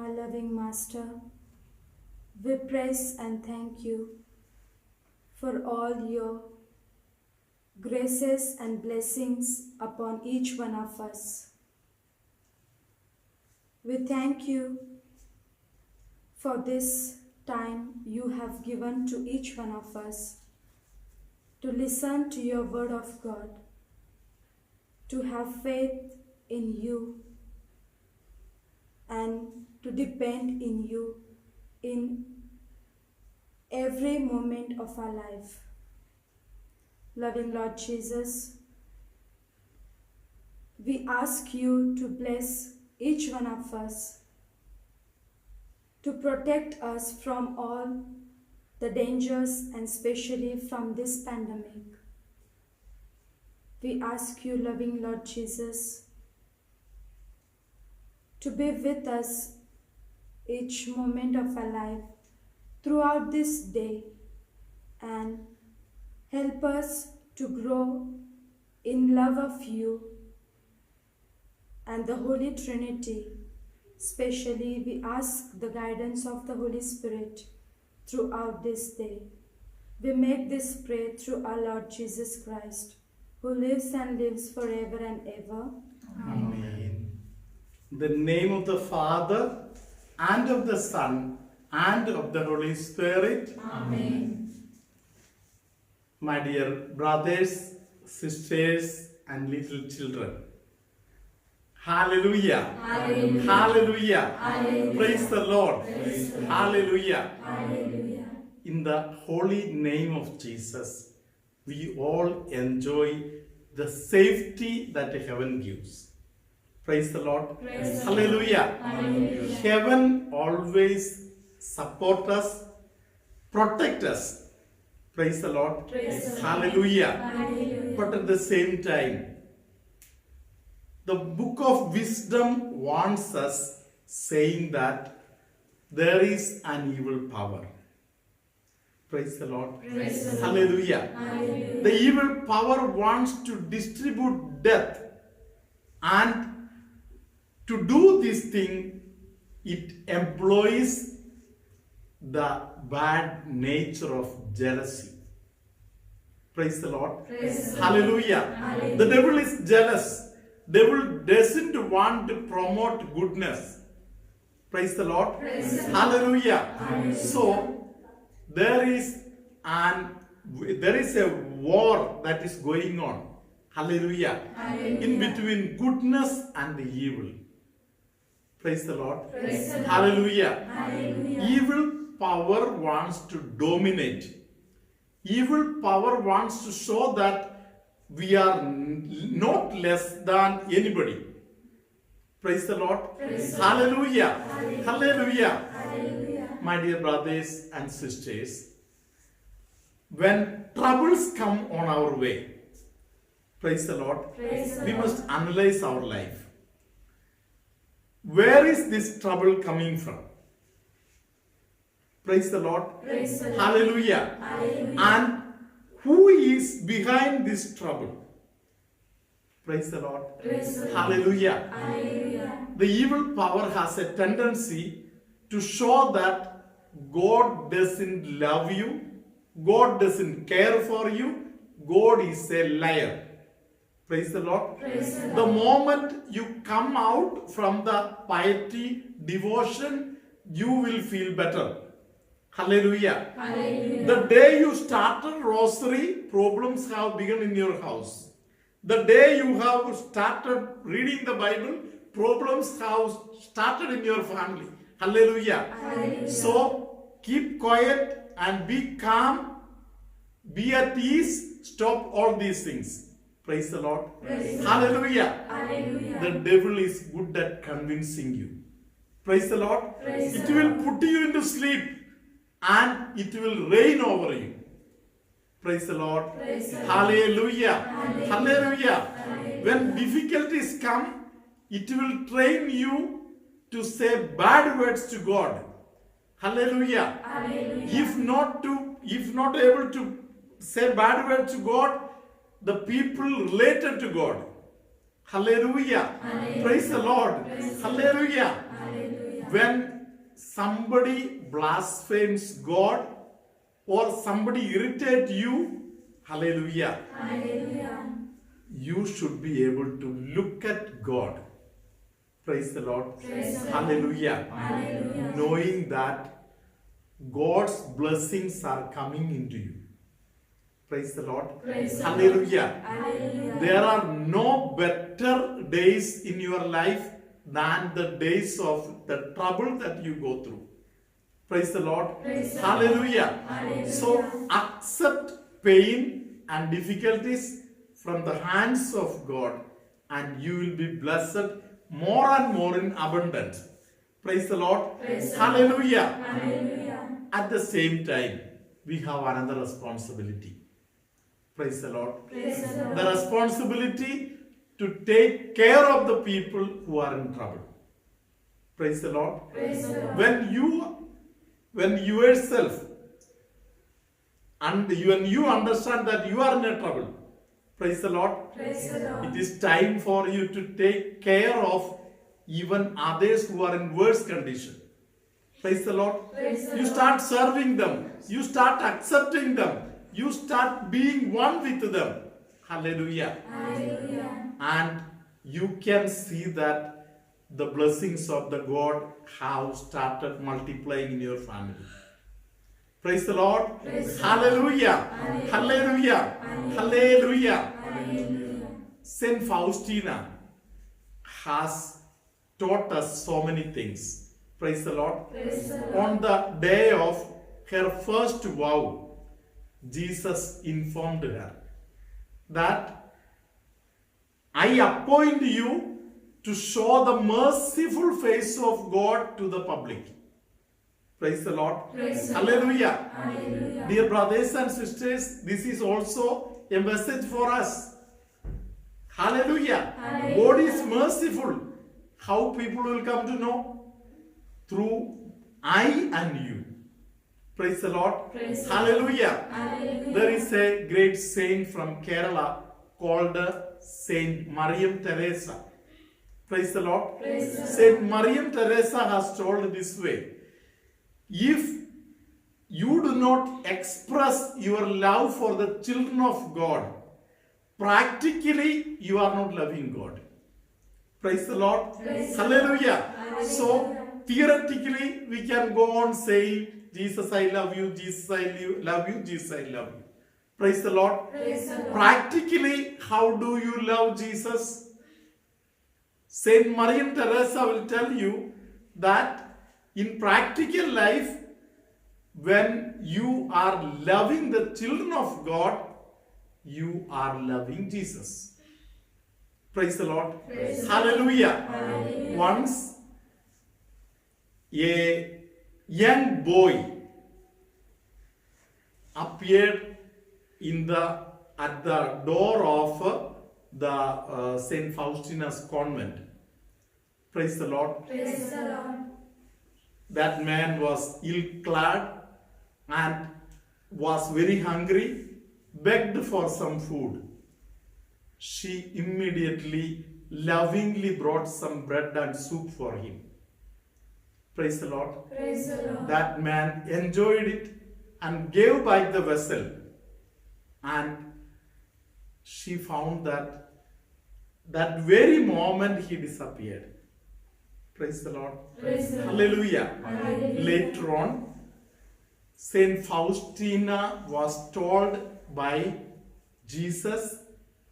our loving Master, we praise and thank you for all your graces and blessings upon each one of us. We thank you for this time you have given to each one of us to listen to your word of God, to have faith in you, and to depend in you in every moment of our life. Loving Lord Jesus, we ask you to bless each one of us, to protect us from all the dangers and especially from this pandemic. We ask you, loving Lord Jesus, to be with us each moment of our life throughout this day and help us to grow in love of you and the Holy Trinity. Especially we ask the guidance of the Holy Spirit throughout this day. We make this prayer through our Lord Jesus Christ, who lives and lives forever and ever. Amen. In the name of the Father, and of the Son, and of the Holy Spirit. Amen. My dear brothers, sisters, and little children, hallelujah. Hallelujah. Hallelujah. Hallelujah. Praise the Lord. Praise the Lord. Hallelujah. Hallelujah. In the holy name of Jesus, we all enjoy the safety that heaven gives. Praise the Lord. Praise the Hallelujah. Hallelujah. Heaven always support us, protect us. Praise the Lord. Praise the Lord. Hallelujah. Hallelujah. But at the same time, the book of wisdom warns us, saying that there is an evil power. Praise the Lord. Praise the Lord. Hallelujah. Hallelujah. The evil power wants to distribute death, and to do this thing, it employs the bad nature of jealousy. Praise the Lord. Praise the Lord. Hallelujah. Hallelujah. The devil is jealous. Devil doesn't want to promote goodness. Praise the Lord. Praise the Lord. Hallelujah. Hallelujah. So there is a war that is going on. Hallelujah. Hallelujah. In between goodness and the evil. Praise the Lord. Praise the Lord. Hallelujah. Hallelujah. Evil power wants to dominate. Evil power wants to show that we are not less than anybody. Praise the Lord. Praise the Hallelujah. Hallelujah. Hallelujah. Hallelujah. My dear brothers and sisters, when troubles come on our way, praise the Lord, Praise the we Lord. must analyze our life. Where is this trouble coming from? Praise the Lord. Praise the Lord. Hallelujah. Hallelujah. And who is behind this trouble? Praise the Lord. Praise the Lord. Hallelujah. Hallelujah. The evil power has a tendency to show that God doesn't love you, God doesn't care for you, God is a liar. Praise the Lord. Praise the Lord. The moment you come out from the piety, devotion, you will feel better. Hallelujah. Hallelujah. The day you started rosary, problems have begun in your house. The day you have started reading the Bible, problems have started in your family. Hallelujah. Hallelujah. So keep quiet and be calm, be at ease, stop all these things. Praise the Lord. Praise the Hallelujah. Hallelujah. The devil is good at convincing you. Praise the Lord. Praise It the will Lord. put you into sleep and it will reign over you. Praise the Lord. Praise the Lord. Hallelujah. Hallelujah. Hallelujah. Hallelujah. When difficulties come, it will train you to say bad words to God. Hallelujah. Hallelujah. If not able to say bad words to God, the people related to God. Hallelujah. Hallelujah. Praise the Lord. Praise the Lord. Hallelujah. Hallelujah. When somebody blasphemes God or somebody irritates you, hallelujah, you should be able to look at God. Praise the Lord. Hallelujah. Knowing that God's blessings are coming into you. Praise the Lord. Hallelujah. There are no better days in your life than the days of the trouble that you go through. Praise the Lord. Hallelujah. So accept pain and difficulties from the hands of God, and you will be blessed more and more in abundance. Praise the Lord. Hallelujah. At the same time, we have another responsibility. Praise the Lord. The responsibility to take care of the people who are in trouble. Praise the Lord. When you yourself and when you understand that you are in a trouble, praise the Lord, it is time for you to take care of even others who are in worse condition. Praise the Lord. You start serving them. You start accepting them. You start being one with them. Hallelujah. And you can see that the blessings of the God have started multiplying in your family. Praise the Lord. Hallelujah. Hallelujah. Hallelujah. Saint Faustina has taught us so many things. Praise the Lord. On the day of her first vow, Jesus informed her that I appoint you to show the merciful face of God to the public. Praise the Lord. Hallelujah. Dear brothers and sisters, this is also a message for us. Hallelujah. God is merciful. How people will come to know? Through I and you. Praise the Lord. Hallelujah. There is a great saint from Kerala called Saint Mariam Teresa. Praise the Lord. Saint Mariam Teresa has told this way: if you do not express your love for the children of God, practically you are not loving God. Praise the Lord. Hallelujah. So theoretically we can go on saying, Jesus I love you, Jesus I love you, Jesus I love you. Praise the Lord. Practically, how do you love Jesus? Saint Mariam Teresa will tell you that in practical life, when you are loving the children of God, you are loving Jesus. Praise the Lord. Hallelujah. Once a young boy appeared at the door of the Saint Faustina's convent. Praise the Lord. That man was ill-clad and was very hungry, begged for some food. She immediately, lovingly brought some bread and soup for him. Praise the Lord. That man enjoyed it and gave back the vessel. And she found that very moment he disappeared. Praise the Lord. Hallelujah. Later on, Saint Faustina was told by Jesus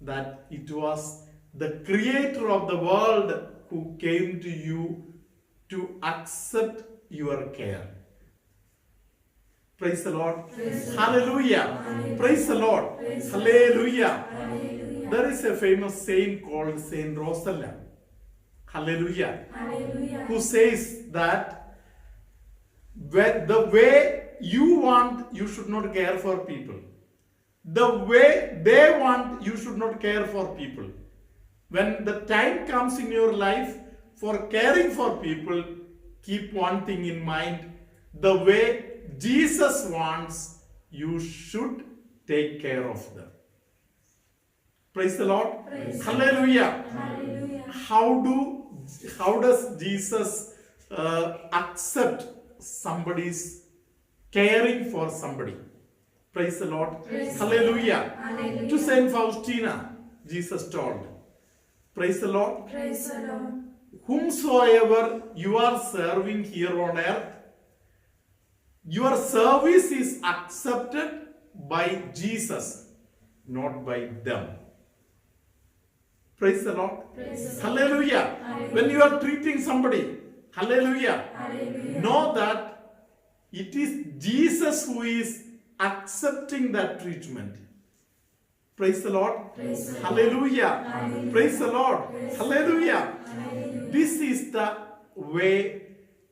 that it was the creator of the world who came to you to accept your care. Praise the Lord. Hallelujah. Praise the Lord. Hallelujah. There is a famous saint called Saint Rosella. Hallelujah. Who says that the way you want, you should not care for people. The way they want, you should not care for people. When the time comes in your life for caring for people, keep one thing in mind: the way Jesus wants, you should take care of them. Praise the Lord. Hallelujah. How does Jesus accept somebody's caring for somebody. Praise the Lord. Hallelujah. Hallelujah. To Saint Faustina, Jesus told, praise the Lord. Praise the Lord. Whomsoever you are serving here on earth, your service is accepted by Jesus, not by them. Praise the Lord. Praise the Hallelujah. Hallelujah. When you are treating somebody, hallelujah, Hallelujah. know that it is Jesus who is accepting that treatment. Praise the Lord. Praise the Lord. Hallelujah. Hallelujah. Praise the Lord. Praise the Hallelujah. Hallelujah. This is the way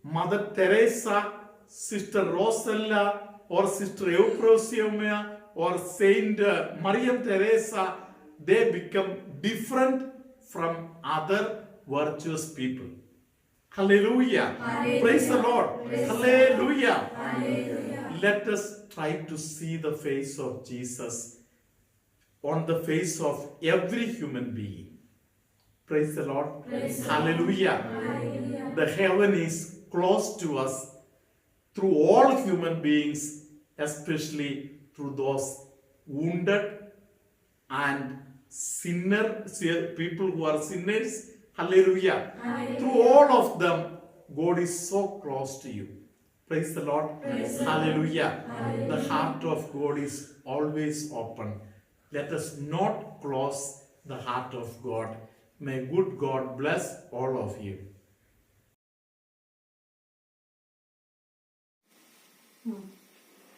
Mother Teresa, Sister Rosella, or Sister Euprosium, or Saint Mariam Teresa, they become different from other virtuous people. Hallelujah. Hallelujah. Praise the Lord. Praise the Hallelujah. Hallelujah. Let us try to see the face of Jesus on the face of every human being. Praise the Lord. Praise the Hallelujah. Hallelujah. The heaven is close to us through all human beings, especially through those wounded and people who are sinners. Hallelujah. Hallelujah. Through all of them, God is so close to you. Praise the Lord. Praise the Hallelujah. Hallelujah. The heart of God is always open. Let us not close the heart of God. May good God bless all of you.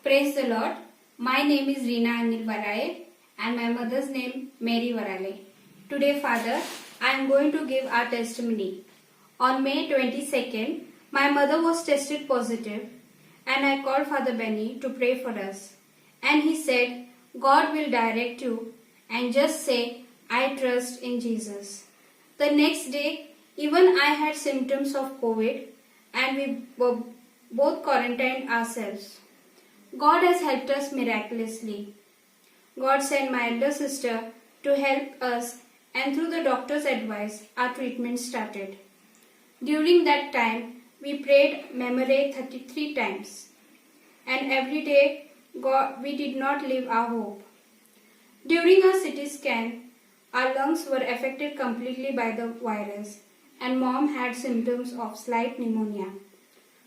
Praise the Lord. My name is Reena Anil Varale and my mother's name Mary Varale. Today, Father, I am going to give our testimony. On May 22nd, my mother was tested positive and I called Father Benny to pray for us. And he said, God will direct you and just say, I trust in Jesus. The next day, even I had symptoms of COVID and we were both quarantined ourselves. God has helped us miraculously. God sent my elder sister to help us, and through the doctor's advice, our treatment started. During that time, we prayed Memorare 33 times, and every day we did not leave our hope. During our CT scan, our lungs were affected completely by the virus, and Mom had symptoms of slight pneumonia.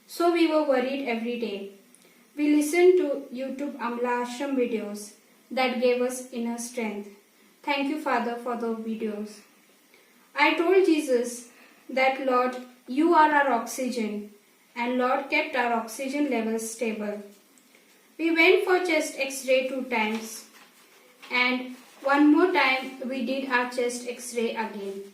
So we were worried every day. We listened to YouTube Amla Ashram videos that gave us inner strength. Thank you, Father, for the videos. I told Jesus that, Lord, you are our oxygen, and Lord kept our oxygen levels stable. We went for chest x-ray 2 times, and one more time we did our chest x-ray again.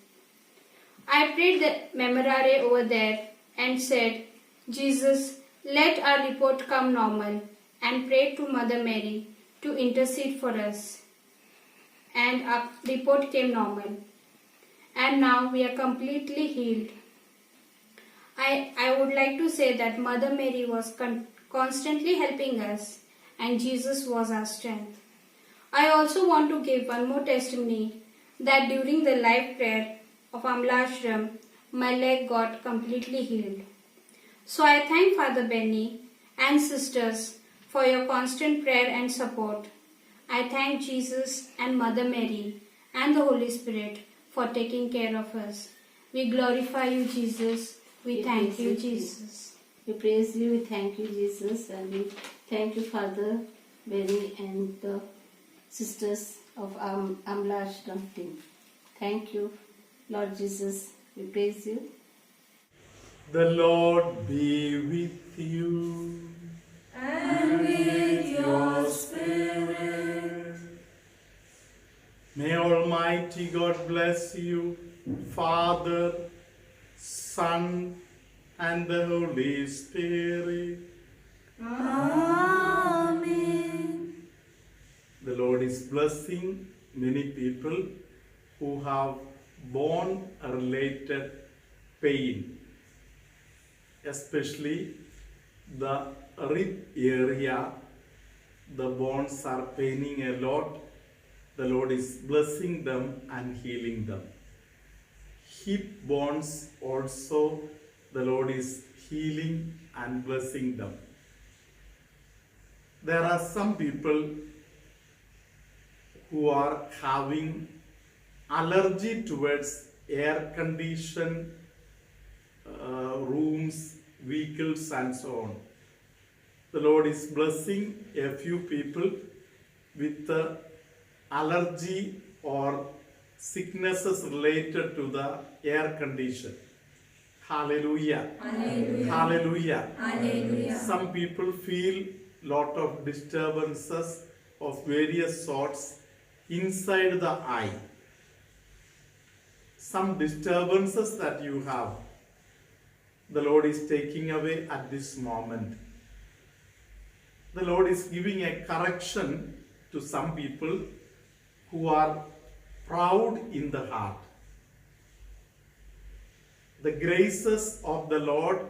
I prayed the Memorare over there and said, Jesus, let our report come normal, and prayed to Mother Mary to intercede for us. And our report came normal. And now we are completely healed. I would like to say that Mother Mary was constantly helping us, and Jesus was our strength. I also want to give one more testimony that during the live prayer of Amla Ashram, my leg got completely healed. So I thank Father Benny and sisters for your constant prayer and support. I thank Jesus and Mother Mary and the Holy Spirit for taking care of us. We glorify you, Jesus. We thank you, Jesus. We praise you, we thank you, Jesus, and we thank you, Father Benny and the sisters of Amla Ashram team. Thank you, Lord Jesus. We praise you. The Lord be with you. And with your spirit. May Almighty God bless you, Father, Son, and the Holy Spirit. Amen. The Lord is blessing many people who have bone-related pain, especially the rib area. The bones are paining a lot. The Lord is blessing them and healing them. Hip bones also the Lord is healing and blessing them. There are some people who are having allergy towards air conditioned rooms, vehicles, and so on. The Lord is blessing a few people with allergy or sicknesses related to the air condition. Hallelujah. Hallelujah. Hallelujah. Hallelujah. Some people feel lot of disturbances of various sorts inside the eye. Some disturbances that you have, the Lord is taking away at this moment. The Lord is giving a correction to some people who are proud in the heart. The graces of the Lord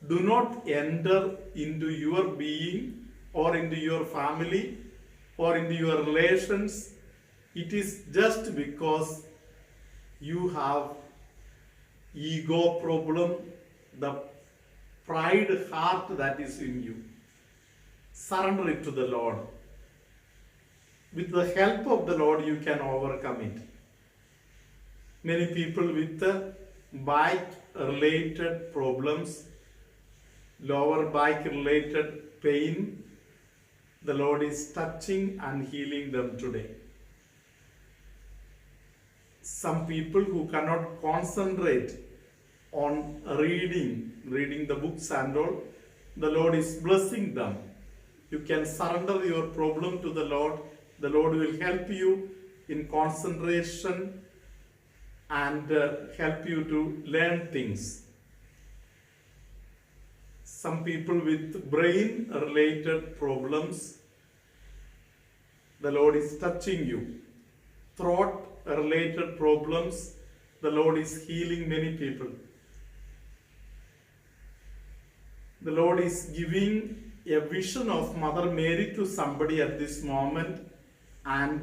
do not enter into your being or into your family or into your relations. It is just because you have ego problem, the pride heart that is in you. Surrender it to the Lord. With the help of the Lord, you can overcome it. Many people with back-related problems, lower back-related pain, the Lord is touching and healing them today. Some people who cannot concentrate on reading the books and all, the Lord is blessing them. You can surrender your problem to the Lord. The Lord will help you in concentration and help you to learn things. Some people with brain-related problems, the Lord is touching you. Throat-related problems, the Lord is healing many people. The Lord is giving a vision of Mother Mary to somebody at this moment, and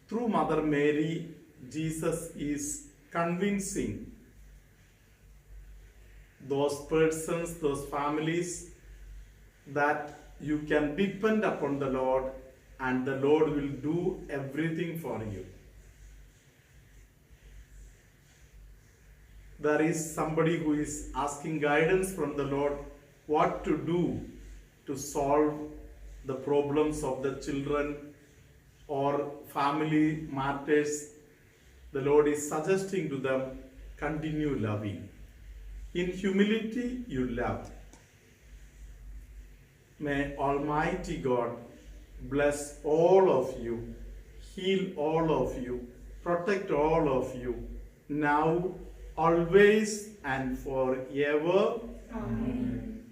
through Mother Mary, Jesus is convincing those persons, those families, that you can depend upon the Lord and the Lord will do everything for you. There is somebody who is asking guidance from the Lord what to do to solve the problems of the children or family matters. The Lord is suggesting to them, continue loving. In humility, you love. May Almighty God bless all of you, heal all of you, protect all of you, now, always, and forever. Amen.